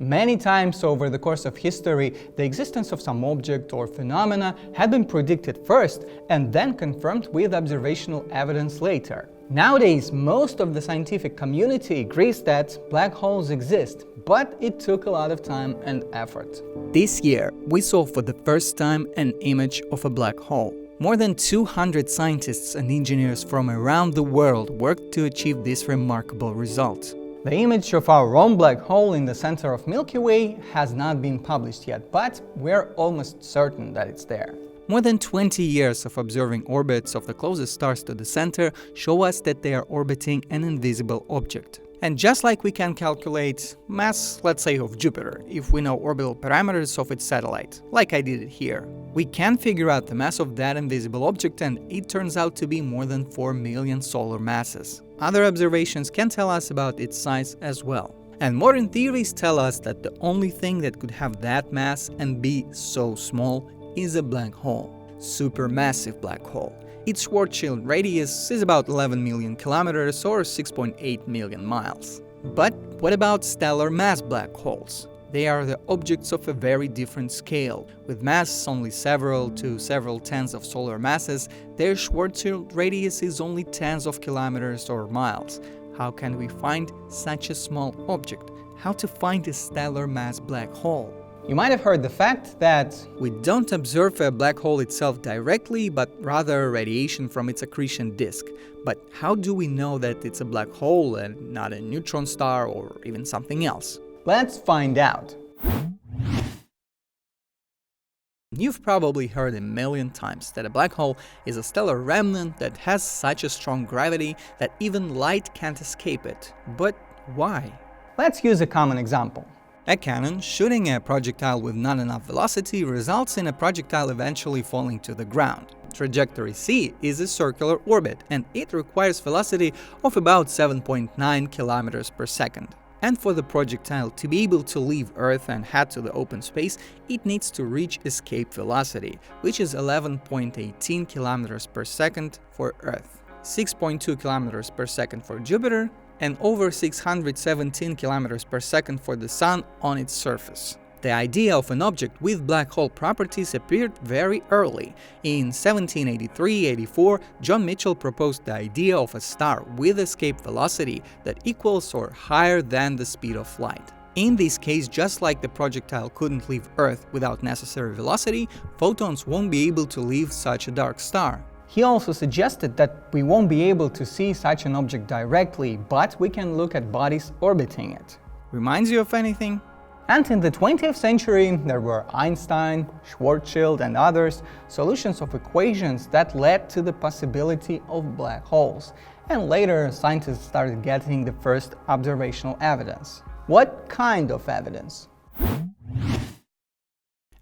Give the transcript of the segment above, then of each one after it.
Many times over the course of history, the existence of some object or phenomena had been predicted first and then confirmed with observational evidence later. Nowadays, most of the scientific community agrees that black holes exist, but it took a lot of time and effort. This year, we saw for the first time an image of a black hole. More than 200 scientists and engineers from around the world worked to achieve this remarkable result. The image of our own black hole in the center of Milky Way has not been published yet, but we're almost certain that it's there. More than 20 years of observing orbits of the closest stars to the center show us that they are orbiting an invisible object. And just like we can calculate mass, let's say, of Jupiter, if we know orbital parameters of its satellite, like I did it here, we can figure out the mass of that invisible object, and it turns out to be more than 4 million solar masses. Other observations can tell us about its size as well. And modern theories tell us that the only thing that could have that mass and be so small is a black hole. Supermassive black hole. Its Schwarzschild radius is about 11 million kilometers or 6.8 million miles. But what about stellar mass black holes? They are the objects of a very different scale. With mass only several tens of solar masses, their Schwarzschild radius is only tens of kilometers or miles. How can we find such a small object? How to find a stellar mass black hole? You might have heard the fact that we don't observe a black hole itself directly, but rather radiation from its accretion disk. But how do we know that it's a black hole and not a neutron star or even something else? Let's find out. You've probably heard a million times that a black hole is a stellar remnant that has such a strong gravity that even light can't escape it. But why? Let's use a common example. A cannon shooting a projectile with not enough velocity results in a projectile eventually falling to the ground. Trajectory C is a circular orbit, and it requires velocity of about 7.9 kilometers per second. And for the projectile to be able to leave Earth and head to the open space, it needs to reach escape velocity, which is 11.18 kilometers per second for Earth, 6.2 kilometers per second for Jupiter, and over 617 kilometers per second for the Sun on its surface. The idea of an object with black hole properties appeared very early. In 1783-84, John Michel proposed the idea of a star with escape velocity that equals or higher than the speed of light. In this case, just like the projectile couldn't leave Earth without necessary velocity, photons won't be able to leave such a dark star. He also suggested that we won't be able to see such an object directly, but we can look at bodies orbiting it. Reminds you of anything? And in the 20th century, there were Einstein, Schwarzschild, and others, solutions of equations that led to the possibility of black holes. And later, scientists started getting the first observational evidence. What kind of evidence?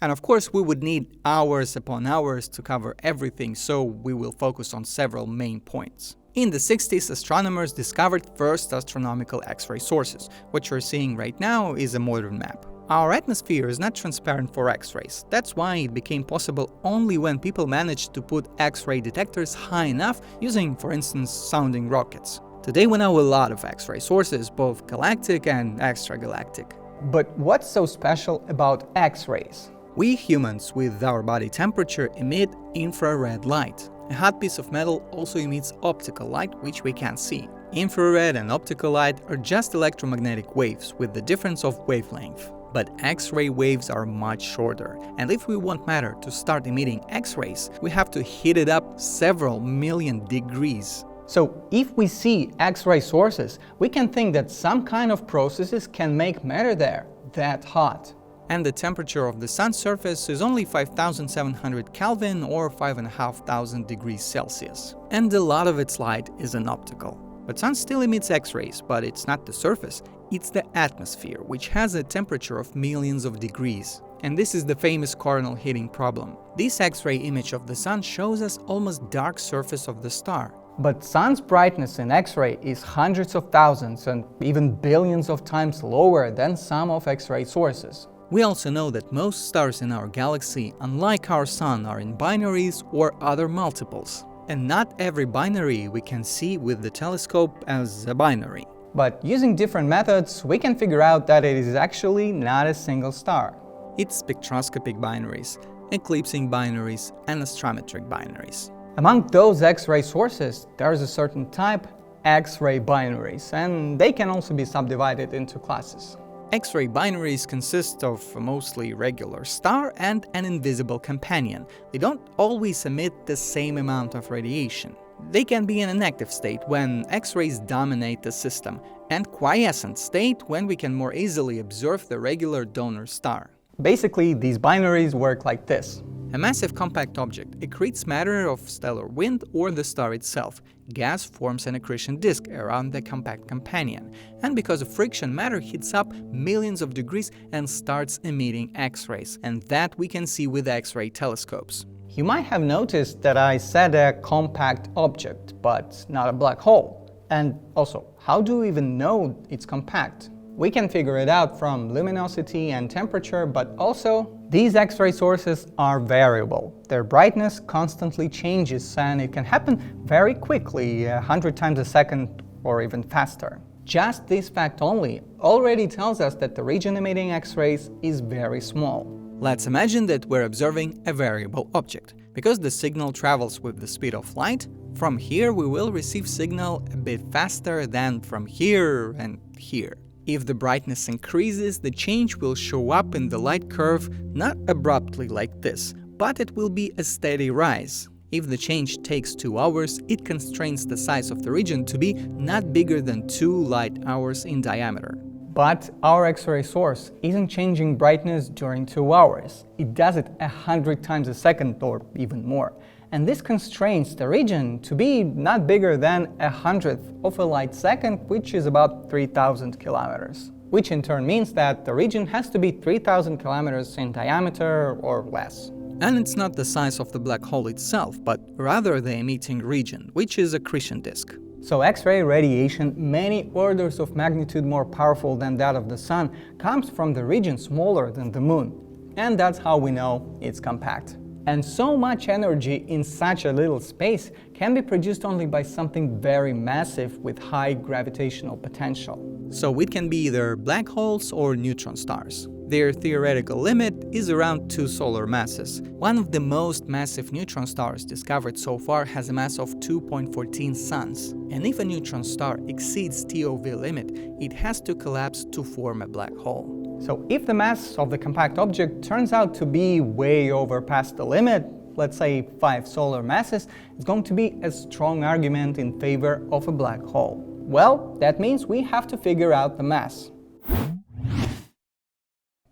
And of course, we would need hours upon hours to cover everything, so we will focus on several main points. In the 60s, astronomers discovered first astronomical X-ray sources. What you're seeing right now is a modern map. Our atmosphere is not transparent for X-rays. That's why it became possible only when people managed to put X-ray detectors high enough using, for instance, sounding rockets. Today we know a lot of X-ray sources, both galactic and extragalactic. But what's so special about X-rays? We humans, with our body temperature, emit infrared light. A hot piece of metal also emits optical light, which we can't see. Infrared and optical light are just electromagnetic waves with the difference of wavelength. But X-ray waves are much shorter, and if we want matter to start emitting X-rays, we have to heat it up several million degrees. So if we see X-ray sources, we can think that some kind of processes can make matter there that hot. And the temperature of the Sun's surface is only 5,700 Kelvin or 5,500 degrees Celsius. And a lot of its light is optical. But Sun still emits X-rays, but it's not the surface, it's the atmosphere, which has a temperature of millions of degrees. And this is the famous coronal heating problem. This X-ray image of the Sun shows us almost dark surface of the star. But Sun's brightness in X-ray is hundreds of thousands and even billions of times lower than some of X-ray sources. We also know that most stars in our galaxy, unlike our Sun, are in binaries or other multiples. And not every binary we can see with the telescope as a binary. But using different methods, we can figure out that it is actually not a single star. It's spectroscopic binaries, eclipsing binaries, and astrometric binaries. Among those X-ray sources, there is a certain type, X-ray binaries, and they can also be subdivided into classes. X-ray binaries consist of a mostly regular star and an invisible companion. They don't always emit the same amount of radiation. They can be in an active state when X-rays dominate the system, and quiescent state when we can more easily observe the regular donor star. Basically, these binaries work like this. A massive compact object accretes matter of stellar wind or the star itself. Gas forms an accretion disk around the compact companion, and because of friction, matter heats up millions of degrees and starts emitting X-rays, and that we can see with X-ray telescopes. You might have noticed that I said a compact object, but not a black hole. And also, how do we even know it's compact? We can figure it out from luminosity and temperature, but also these X-ray sources are variable. Their brightness constantly changes, and it can happen very quickly, 100 times a second or even faster. Just this fact only already tells us that the region emitting X-rays is very small. Let's imagine that we're observing a variable object. Because the signal travels with the speed of light, from here we will receive signal a bit faster than from here and here. If the brightness increases, the change will show up in the light curve not abruptly like this, but it will be a steady rise. If the change takes 2 hours, it constrains the size of the region to be not bigger than 2 light hours in diameter. But our X-ray source isn't changing brightness during 2 hours. It does it 100 times a second or even more. And this constrains the region to be not bigger than 100th of a light second, which is about 3,000 kilometers. Which in turn means that the region has to be 3,000 kilometers in diameter or less. And it's not the size of the black hole itself, but rather the emitting region, which is accretion disk. So X-ray radiation, many orders of magnitude more powerful than that of the Sun, comes from the region smaller than the Moon. And that's how we know it's compact. And so much energy in such a little space can be produced only by something very massive with high gravitational potential. So it can be either black holes or neutron stars. Their theoretical limit is around 2 solar masses. One of the most massive neutron stars discovered so far has a mass of 2.14 suns. And if a neutron star exceeds TOV limit, it has to collapse to form a black hole. So if the mass of the compact object turns out to be way over past the limit, let's say 5 solar masses, it's going to be a strong argument in favor of a black hole. Well, that means we have to figure out the mass.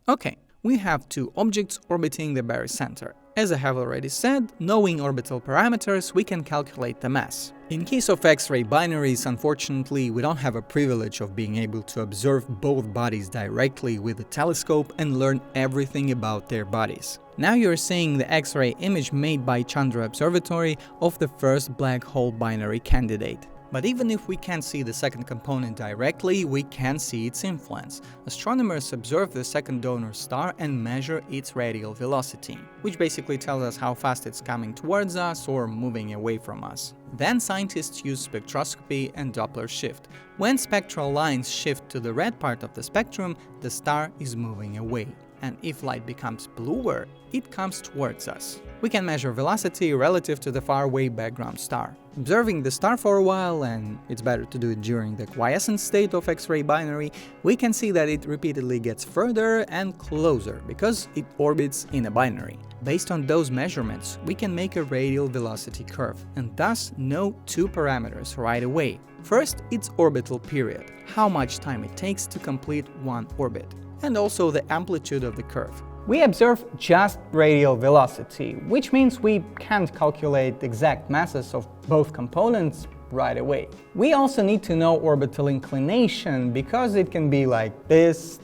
Okay, we have 2 objects orbiting the barycenter. As I have already said, knowing orbital parameters, we can calculate the mass. In case of X-ray binaries, unfortunately, we don't have a privilege of being able to observe both bodies directly with a telescope and learn everything about their bodies. Now you're seeing the X-ray image made by Chandra Observatory of the first black hole binary candidate. But even if we can't see the second component directly, we can see its influence. Astronomers observe the second donor star and measure its radial velocity, which basically tells us how fast it's coming towards us or moving away from us. Then scientists use spectroscopy and Doppler shift. When spectral lines shift to the red part of the spectrum, the star is moving away. And if light becomes bluer, it comes towards us. We can measure velocity relative to the faraway background star. Observing the star for a while, and it's better to do it during the quiescent state of X-ray binary, we can see that it repeatedly gets further and closer because it orbits in a binary. Based on those measurements, we can make a radial velocity curve and thus know 2 parameters right away. First, its orbital period, how much time it takes to complete one orbit, and also the amplitude of the curve. We observe just radial velocity, which means we can't calculate exact masses of both components right away. We also need to know orbital inclination, because it can be like this,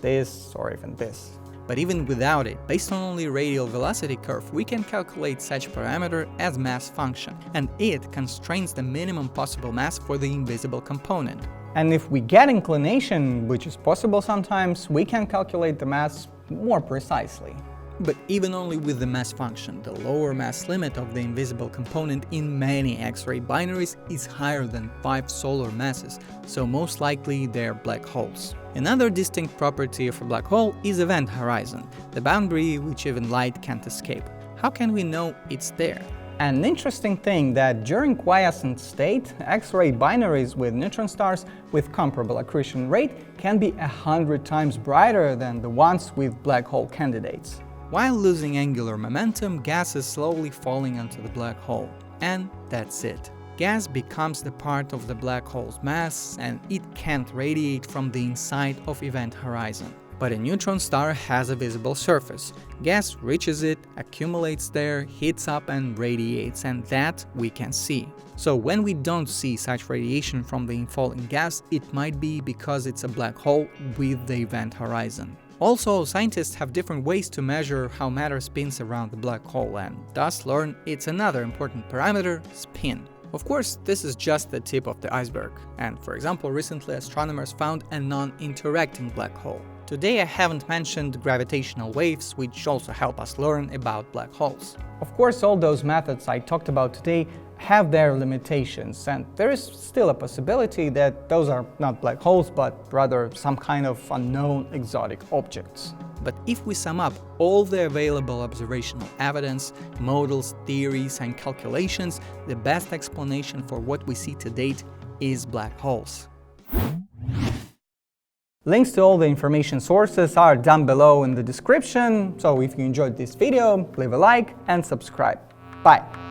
or even this. But even without it, based on only radial velocity curve, we can calculate such parameter as mass function, and it constrains the minimum possible mass for the invisible component. And if we get inclination, which is possible sometimes, we can calculate the mass more precisely. But even only with the mass function, the lower mass limit of the invisible component in many X-ray binaries is higher than 5 solar masses, so most likely they're black holes. Another distinct property of a black hole is event horizon, the boundary which even light can't escape. How can we know it's there? An interesting thing that during quiescent state, X-ray binaries with neutron stars with comparable accretion rate can be 100 times brighter than the ones with black hole candidates. While losing angular momentum, gas is slowly falling into the black hole. And that's it. Gas becomes the part of the black hole's mass, and it can't radiate from the inside of event horizon. But a neutron star has a visible surface. Gas reaches it, accumulates there, heats up and radiates, and that we can see. So when we don't see such radiation from the infalling gas, it might be because it's a black hole with the event horizon. Also, scientists have different ways to measure how matter spins around the black hole and thus learn its another important parameter, spin. Of course, this is just the tip of the iceberg, and for example, recently astronomers found a non-interacting black hole. Today I haven't mentioned gravitational waves, which also help us learn about black holes. Of course, all those methods I talked about today have their limitations, and there is still a possibility that those are not black holes, but rather some kind of unknown exotic objects. But if we sum up all the available observational evidence, models, theories and calculations, the best explanation for what we see to date is black holes. Links to all the information sources are down below in the description, so if you enjoyed this video, leave a like and subscribe. Bye!